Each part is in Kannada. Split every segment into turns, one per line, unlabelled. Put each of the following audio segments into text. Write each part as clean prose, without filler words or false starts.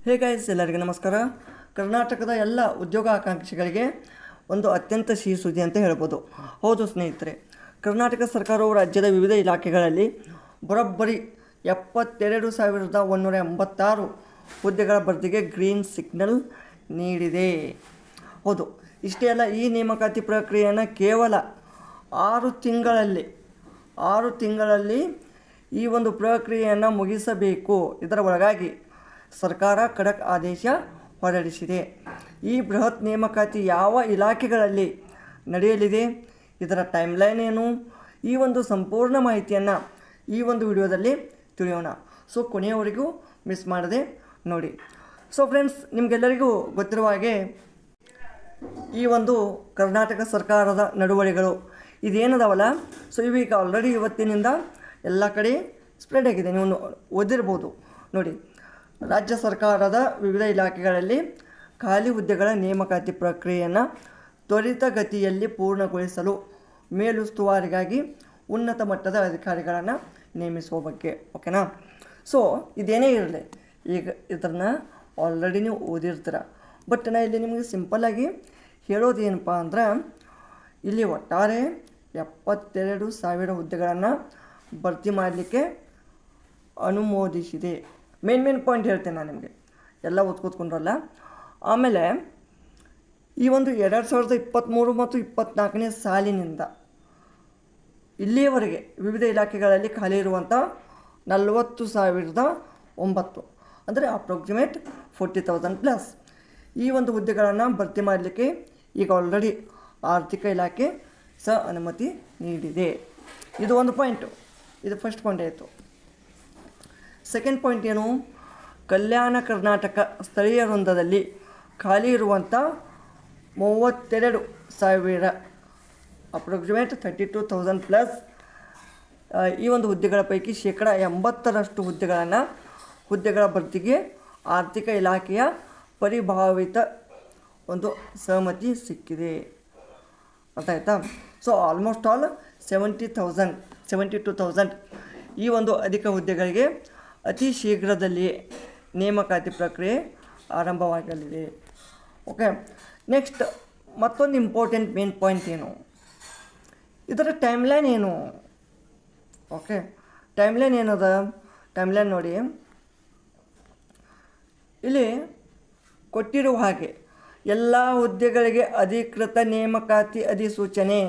ಹೇ ಗೈಸ್, ಎಲ್ಲರಿಗೆ ನಮಸ್ಕಾರ. ಕರ್ನಾಟಕದ ಎಲ್ಲ ಉದ್ಯೋಗ ಆಕಾಂಕ್ಷಿಗಳಿಗೆ ಒಂದು ಅತ್ಯಂತ ಸಿಹಿ ಸುದ್ದಿ ಅಂತ ಹೇಳ್ಬೋದು. ಹೌದು ಸ್ನೇಹಿತರೆ, ಕರ್ನಾಟಕ ಸರ್ಕಾರವು ರಾಜ್ಯದ ವಿವಿಧ ಇಲಾಖೆಗಳಲ್ಲಿ ಬರೋಬ್ಬರಿ 72,186 ಹುದ್ದೆಗಳ ಭರ್ತಿಗೆ ಗ್ರೀನ್ ಸಿಗ್ನಲ್ ನೀಡಿದೆ. ಹೌದು, ಇಷ್ಟೇ ಅಲ್ಲ, ಈ ನೇಮಕಾತಿ ಪ್ರಕ್ರಿಯೆಯನ್ನು ಕೇವಲ 6 ತಿಂಗಳಲ್ಲಿ ಈ ಒಂದು ಪ್ರಕ್ರಿಯೆಯನ್ನು ಮುಗಿಸಬೇಕು. ಇದರ ಒಳಗಾಗಿ ಸರ್ಕಾರ ಖಡಕ್ ಆದೇಶ ಹೊರಡಿಸಿದೆ. ಈ ಬೃಹತ್ ನೇಮಕಾತಿ ಯಾವ ಇಲಾಖೆಗಳಲ್ಲಿ ನಡೆಯಲಿದೆ, ಇದರ ಟೈಮ್ಲೈನ್ ಏನು, ಈ ಒಂದು ಸಂಪೂರ್ಣ ಮಾಹಿತಿಯನ್ನು ಈ ಒಂದು ವಿಡಿಯೋದಲ್ಲಿ ತಿಳಿಯೋಣ. ಸೊ ಕೊನೆಯವರೆಗೂ ಮಿಸ್ ಮಾಡದೆ ನೋಡಿ. ಸೊ ಫ್ರೆಂಡ್ಸ್, ನಿಮಗೆಲ್ಲರಿಗೂ ಗೊತ್ತಿರುವ ಹಾಗೆ ಈ ಒಂದು ಕರ್ನಾಟಕ ಸರ್ಕಾರದ ನಡವಳಿಕೆಗಳು ಇದೇನದಾವಲ್ಲ, ಸೊ ಇವೀಗ ಆಲ್ರೆಡಿ ಇವತ್ತಿನಿಂದ ಎಲ್ಲ ಕಡೆ ಸ್ಪ್ರೆಡ್ ಆಗಿದೆ. ನೀವು ಓದಿರ್ಬೋದು ನೋಡಿ. ರಾಜ್ಯ ಸರ್ಕಾರದ ವಿವಿಧ ಇಲಾಖೆಗಳಲ್ಲಿ ಖಾಲಿ ಹುದ್ದೆಗಳ ನೇಮಕಾತಿ ಪ್ರಕ್ರಿಯೆಯನ್ನು ತ್ವರಿತಗತಿಯಲ್ಲಿ ಪೂರ್ಣಗೊಳಿಸಲು ಮೇಲುಸ್ತುವಾರಿಗಾಗಿ ಉನ್ನತ ಮಟ್ಟದ ಅಧಿಕಾರಿಗಳನ್ನು ನೇಮಿಸುವ ಬಗ್ಗೆ. ಓಕೆನಾ? ಸೊ ಇದೇನೇ ಇರಲಿ, ಈಗ ಇದನ್ನು ಆಲ್ರೆಡಿ ನೀವು ಓದಿರ್ತೀರ. ಬಟ್ ನಾನು ಇಲ್ಲಿ ನಿಮಗೆ ಸಿಂಪಲ್ಲಾಗಿ ಹೇಳೋದು ಏನಪ್ಪ ಅಂದ್ರೆ, ಇಲ್ಲಿ ಒಟ್ಟಾರೆ 72,000 ಹುದ್ದೆಗಳನ್ನು ಭರ್ತಿ ಮಾಡಲಿಕ್ಕೆ ಅನುಮೋದಿಸಿದೆ. ಮೇನ್ ಪಾಯಿಂಟ್ ಹೇಳ್ತೇನೆ ನಾನು ನಿಮಗೆ, ಎಲ್ಲ ಓದ್ಕೊತ್ಕೊಂಡ್ರಲ್ಲ. ಆಮೇಲೆ ಈ ಒಂದು 2023 ಮತ್ತು 24ನೇ ಸಾಲಿನಿಂದ ಇಲ್ಲಿಯವರೆಗೆ ವಿವಿಧ ಇಲಾಖೆಗಳಲ್ಲಿ ಖಾಲಿ ಇರುವಂಥ 40,009 ಅಂದರೆ ಅಪ್ರಾಕ್ಸಿಮೇಟ್ 40,000 ಪ್ಲಸ್ ಈ ಒಂದು ಹುದ್ದೆಗಳನ್ನು ಭರ್ತಿ ಮಾಡಲಿಕ್ಕೆ ಈಗ ಆಲ್ರೆಡಿ ಆರ್ಥಿಕ ಇಲಾಖೆ ಅನುಮತಿ ನೀಡಿದೆ. ಇದು ಒಂದು ಪಾಯಿಂಟು, ಇದು ಫಸ್ಟ್ ಪಾಯಿಂಟ್ ಆಯಿತು. ಸೆಕೆಂಡ್ ಪಾಯಿಂಟ್ ಏನು, ಕಲ್ಯಾಣ ಕರ್ನಾಟಕ ಸ್ಥಳೀಯ ವೃಂದದಲ್ಲಿ ಖಾಲಿ ಇರುವಂಥ 32,000 ಅಪ್ರಾಕ್ಸಿಮೇಟ್ 32,000 ಪ್ಲಸ್ ಈ ಒಂದು ಹುದ್ದೆಗಳ ಪೈಕಿ 80% ಹುದ್ದೆಗಳ ಭರ್ತಿಗೆ ಆರ್ಥಿಕ ಇಲಾಖೆಯ ಪರಿಭಾವಿತ ಒಂದು ಸಹಮತಿ ಸಿಕ್ಕಿದೆ. ಅರ್ಥ ಆಯ್ತಾ? ಸೊ ಆಲ್ಮೋಸ್ಟ್ ಆಲ್ 72,000 ಈ ಒಂದು ಅಧಿಕ ಹುದ್ದೆಗಳಿಗೆ ಅತಿ ಶೀಘ್ರದಲ್ಲಿಯೇ ನೇಮಕಾತಿ ಪ್ರಕ್ರಿಯೆ ಆರಂಭವಾಗಲಿದೆ. ಓಕೆ, ನೆಕ್ಸ್ಟ್ ಮತ್ತೊಂದು ಇಂಪಾರ್ಟೆಂಟ್ ಮೇನ್ ಪಾಯಿಂಟ್ ಏನು, ಇದರ ಟೈಮ್ಲೈನ್ ಏನು. ಓಕೆ, ಟೈಮ್ಲೈನ್ ಏನದ, ಟೈಮ್ಲೈನ್ ನೋಡಿ. ಇಲ್ಲಿ ಕೊಟ್ಟಿರುವ ಹಾಗೆ ಎಲ್ಲ ಹುದ್ದೆಗಳಿಗೆ ಅಧಿಕೃತ ನೇಮಕಾತಿ ಅಧಿಸೂಚನೆ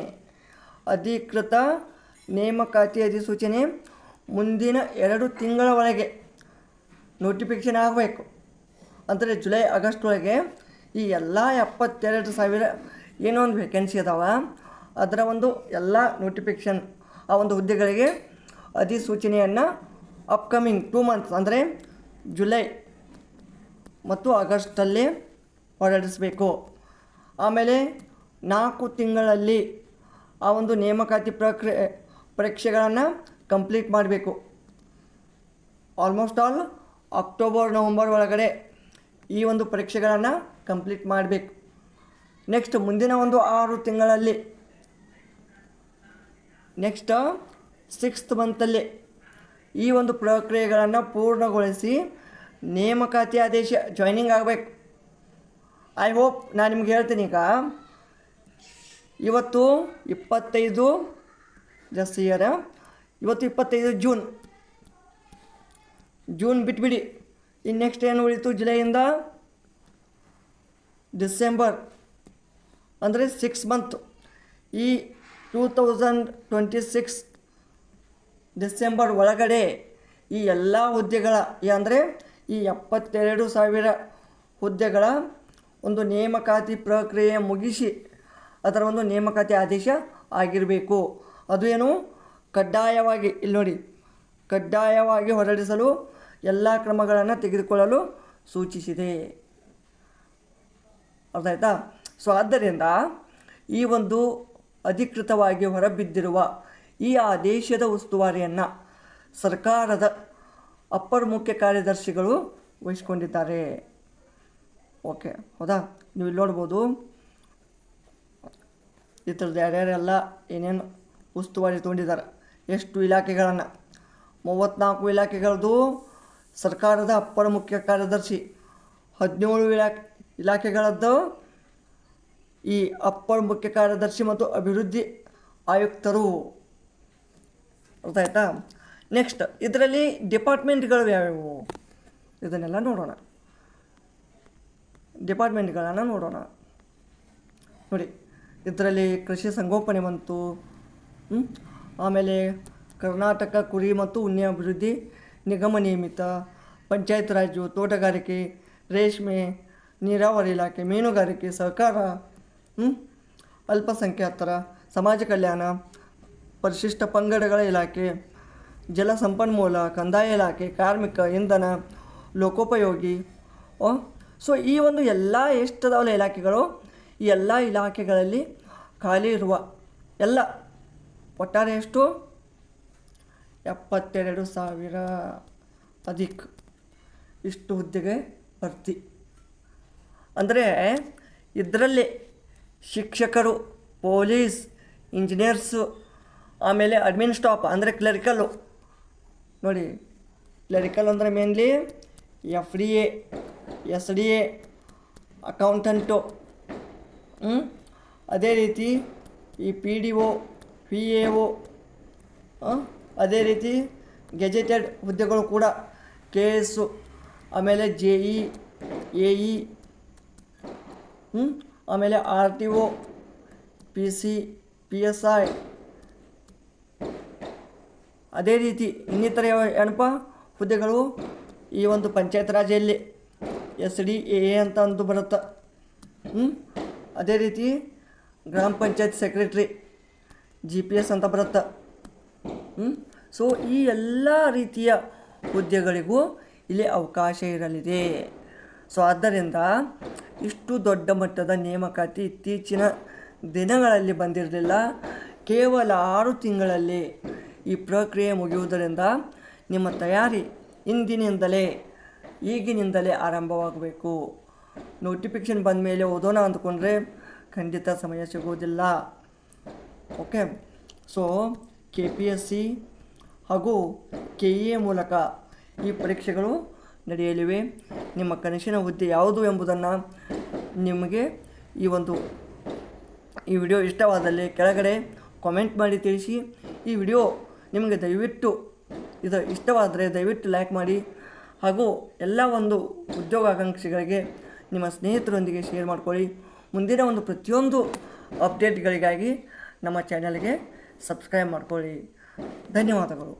ಮುಂದಿನ 2 ತಿಂಗಳ ಒಳಗೆ ನೋಟಿಫಿಕೇಷನ್ ಆಗಬೇಕು. ಅಂದರೆ ಜುಲೈ ಆಗಸ್ಟ್ ಒಳಗೆ ಈ ಎಲ್ಲ 72,000 ಏನೋ ಒಂದು ವೇಕೆನ್ಸಿ ಅದಾವ, ಅದರ ಒಂದು ಎಲ್ಲ ನೋಟಿಫಿಕೇಷನ್ ಆ ಒಂದು ಹುದ್ದೆಗಳಿಗೆ ಅಧಿಸೂಚನೆಯನ್ನು ಅಪ್ಕಮಿಂಗ್ 2 ಮಂತ್ಸ್ ಅಂದರೆ ಜುಲೈ ಮತ್ತು ಆಗಸ್ಟಲ್ಲಿ ಹೊರಡಿಸಬೇಕು. ಆಮೇಲೆ 4 ತಿಂಗಳಲ್ಲಿ ಆ ಒಂದು ನೇಮಕಾತಿ ಪರೀಕ್ಷೆಗಳನ್ನು ಕಂಪ್ಲೀಟ್ ಮಾಡಬೇಕು. ಆಲ್ಮೋಸ್ಟ್ ಆಲ್ ಅಕ್ಟೋಬರ್-ನವಂಬರ್ ಒಳಗಡೆ ಈ ಒಂದು ಪರೀಕ್ಷೆಗಳನ್ನು ಕಂಪ್ಲೀಟ್ ಮಾಡಬೇಕು. ನೆಕ್ಸ್ಟ್ ಮುಂದಿನ ಒಂದು 6 ತಿಂಗಳಲ್ಲಿ, ನೆಕ್ಸ್ಟ್ 6th ಮಂತಲ್ಲಿ ಈ ಒಂದು ಪ್ರಕ್ರಿಯೆಗಳನ್ನು ಪೂರ್ಣಗೊಳಿಸಿ ನೇಮಕಾತಿ ಆದೇಶ ಜಾಯ್ನಿಂಗ್ ಆಗಬೇಕು. ಐ ಹೋಪ್ ನಾನು ನಿಮ್ಗೆ ಹೇಳ್ತೀನಿ. ಈಗ ಇವತ್ತು 25 ಜಸ್ಟ್ ಇಯರ್, ಇವತ್ತು 25 ಜೂನ್ ಬಿಟ್ಬಿಡಿ. ಇನ್ನು ನೆಕ್ಸ್ಟ್ ಏನು ಉಳಿತು, ಜುಲೈಯಿಂದ ಡಿಸೆಂಬರ್ ಅಂದರೆ 6 ಮಂತ್. ಈ 2026 ಡಿಸೆಂಬರ್ ಒಳಗಡೆ ಈ ಎಲ್ಲ ಹುದ್ದೆಗಳ ಅಂದರೆ ಈ 72,000 ಹುದ್ದೆಗಳ ಒಂದು ನೇಮಕಾತಿ ಪ್ರಕ್ರಿಯೆ ಮುಗಿಸಿ ಅದರ ಒಂದು ನೇಮಕಾತಿ ಆದೇಶ ಆಗಿರಬೇಕು. ಅದು ಏನು, ಕಡ್ಡಾಯವಾಗಿ ಇಲ್ಲಿ ನೋಡಿ, ಕಡ್ಡಾಯವಾಗಿ ಹೊರಡಿಸಲು ಎಲ್ಲ ಕ್ರಮಗಳನ್ನು ತೆಗೆದುಕೊಳ್ಳಲು ಸೂಚಿಸಿದೆ. ಅರ್ಥ ಆಯ್ತಾ? ಸೊ ಆದ್ದರಿಂದ ಈ ಒಂದು ಅಧಿಕೃತವಾಗಿ ಹೊರಬಿದ್ದಿರುವ ಈ ಆದೇಶದ ಉಸ್ತುವಾರಿಯನ್ನು ಸರ್ಕಾರದ ಅಪ್ಪರ್ ಮುಖ್ಯ ಕಾರ್ಯದರ್ಶಿಗಳು ವಹಿಸ್ಕೊಂಡಿದ್ದಾರೆ. ಓಕೆ, ಹೌದಾ? ನೀವು ಇಲ್ಲಿ ನೋಡ್ಬೋದು ಈ ಥರದ್ದು ಯಾರ್ಯಾರೆಲ್ಲ ಏನೇನು ಉಸ್ತುವಾರಿ ತೊಗೊಂಡಿದ್ದಾರೆ, ಎಷ್ಟು ಇಲಾಖೆಗಳನ್ನು. 34 ಇಲಾಖೆಗಳದ್ದು ಸರ್ಕಾರದ ಅಪ್ಪರ ಮುಖ್ಯ ಕಾರ್ಯದರ್ಶಿ 17 ಇಲಾಖೆಗಳದ್ದು ಈ ಅಪ್ಪರ್ ಮುಖ್ಯ ಕಾರ್ಯದರ್ಶಿ ಮತ್ತು ಅಭಿವೃದ್ಧಿ ಆಯುಕ್ತರು. ಅರ್ಥ ಆಯ್ತಾ? ನೆಕ್ಸ್ಟ್ ಇದರಲ್ಲಿ ಡಿಪಾರ್ಟ್ಮೆಂಟ್ಗಳು ಯಾವ್ಯಾವು ಇದನ್ನೆಲ್ಲ ನೋಡೋಣ. ಡಿಪಾರ್ಟ್ಮೆಂಟ್ಗಳನ್ನು ನೋಡೋಣ. ನೋಡಿ, ಇದರಲ್ಲಿ ಕೃಷಿ ಸಂಗೋಪನೆ ಬಂತು, ಆಮೇಲೆ ಕರ್ನಾಟಕ ಕುರಿ ಮತ್ತು ಉಣ್ಣೆ ಅಭಿವೃದ್ಧಿ ನಿಗಮ ನೇಮಿತ, ಪಂಚಾಯತ್ ರಾಜು, ತೋಟಗಾರಿಕೆ, ರೇಷ್ಮೆ, ನೀರಾವರಿ ಇಲಾಖೆ, ಮೀನುಗಾರಿಕೆ, ಸಹಕಾರ, ಅಲ್ಪಸಂಖ್ಯಾತರ ಸಮಾಜ ಕಲ್ಯಾಣ, ಪರಿಶಿಷ್ಟ ಪಂಗಡಗಳ ಇಲಾಖೆ, ಜಲಸಂಪನ್ಮೂಲ, ಕಂದಾಯ ಇಲಾಖೆ, ಕಾರ್ಮಿಕ, ಇಂಧನ, ಲೋಕೋಪಯೋಗಿ. ಸೊ ಈ ಒಂದು ಎಲ್ಲ ಎಷ್ಟದಾವಲ್ಲ ಇಲಾಖೆಗಳು, ಈ ಎಲ್ಲ ಇಲಾಖೆಗಳಲ್ಲಿ ಖಾಲಿ ಇರುವ ಎಲ್ಲ ಒಟ್ಟಾರೆ ಎಷ್ಟು 72,000 ಅಧಿಕ ಇಷ್ಟು ಹುದ್ದೆಗೆ ಭರ್ತಿ. ಅಂದರೆ ಇದರಲ್ಲಿ ಶಿಕ್ಷಕರು, ಪೊಲೀಸ್, ಇಂಜಿನಿಯರ್ಸು, ಆಮೇಲೆ ಅಡ್ಮಿನ್ ಸ್ಟಾಫ್ ಅಂದರೆ ಕ್ಲರಿಕಲ್ಲು. ನೋಡಿ, ಕ್ಲರಿಕಲ್ ಅಂದರೆ ಮೇನ್ಲಿ FDA, SDA, ಅಕೌಂಟೆಂಟು, ಅದೇ ರೀತಿ ಈ PDO, PAO, ಅದೇ ರೀತಿ ಗೆಜೆಟೆಡ್ ಹುದ್ದೆಗಳು ಕೂಡ KS, ಆಮೇಲೆ JE, AE, ಆಮೇಲೆ RTO, PC, PSI, ಅದೇ ರೀತಿ ಇನ್ನಿತರ ಏನಪ್ಪ ಹುದ್ದೆಗಳು ಈ ಒಂದು ಪಂಚಾಯತ್ ರಾಜಲ್ಲಿ SDAA ಅಂತ ಒಂದು ಬರುತ್ತೆ. ಅದೇ ರೀತಿ ಗ್ರಾಮ ಪಂಚಾಯತ್ ಸೆಕ್ರೆಟ್ರಿ GPS ಅಂತ ಬರುತ್ತೆ. ಸೊ ಈ ಎಲ್ಲ ರೀತಿಯ ಹುದ್ದೆಗಳಿಗೂ ಇಲ್ಲಿ ಅವಕಾಶ ಇರಲಿದೆ. ಸೊ ಆದ್ದರಿಂದ ಇಷ್ಟು ದೊಡ್ಡ ಮಟ್ಟದ ನೇಮಕಾತಿ ಇತ್ತೀಚಿನ ದಿನಗಳಲ್ಲಿ ಬಂದಿರಲಿಲ್ಲ. ಕೇವಲ 6 ತಿಂಗಳಲ್ಲಿ ಈ ಪ್ರಕ್ರಿಯೆ ಮುಗಿಯುವುದರಿಂದ ನಿಮ್ಮ ತಯಾರಿ ಇಂದಿನಿಂದಲೇ, ಈಗಿನಿಂದಲೇ ಆರಂಭವಾಗಬೇಕು. ನೋಟಿಫಿಕೇಷನ್ ಬಂದ ಮೇಲೆ ಓದೋಣ ಅಂದ್ಕೊಂಡ್ರೆ ಖಂಡಿತ ಸಮಯ ಸಿಗೋದಿಲ್ಲ. ಓಕೆ, ಸೊ KPSC ಹಾಗೂ KEA ಮೂಲಕ ಈ ಪರೀಕ್ಷೆಗಳು ನಡೆಯಲಿವೆ. ನಿಮ್ಮ ಕನಸಿನ ಹುದ್ದೆ ಯಾವುದು ಎಂಬುದನ್ನು ನಿಮಗೆ ಈ ವಿಡಿಯೋ ಇಷ್ಟವಾದಲ್ಲಿ ಕೆಳಗಡೆ ಕಾಮೆಂಟ್ ಮಾಡಿ ತಿಳಿಸಿ. ಈ ವಿಡಿಯೋ ನಿಮಗೆ ದಯವಿಟ್ಟು ಇದು ಇಷ್ಟವಾದರೆ ದಯವಿಟ್ಟು ಲೈಕ್ ಮಾಡಿ, ಹಾಗೂ ಎಲ್ಲ ಒಂದು ಉದ್ಯೋಗಾಕಾಂಕ್ಷಿಗಳಿಗೆ ನಿಮ್ಮ ಸ್ನೇಹಿತರೊಂದಿಗೆ ಶೇರ್ ಮಾಡ್ಕೊಳ್ಳಿ. ಮುಂದಿನ ಒಂದು ಪ್ರತಿಯೊಂದು ಅಪ್ಡೇಟ್ಗಳಿಗಾಗಿ ನಮ್ಮ ಚಾನಲ್ಗೆ ಸಬ್ಸ್ಕ್ರೈಬ್ ಮಾಡ್ಕೊಳ್ಳಿ. ಧನ್ಯವಾದಗಳು.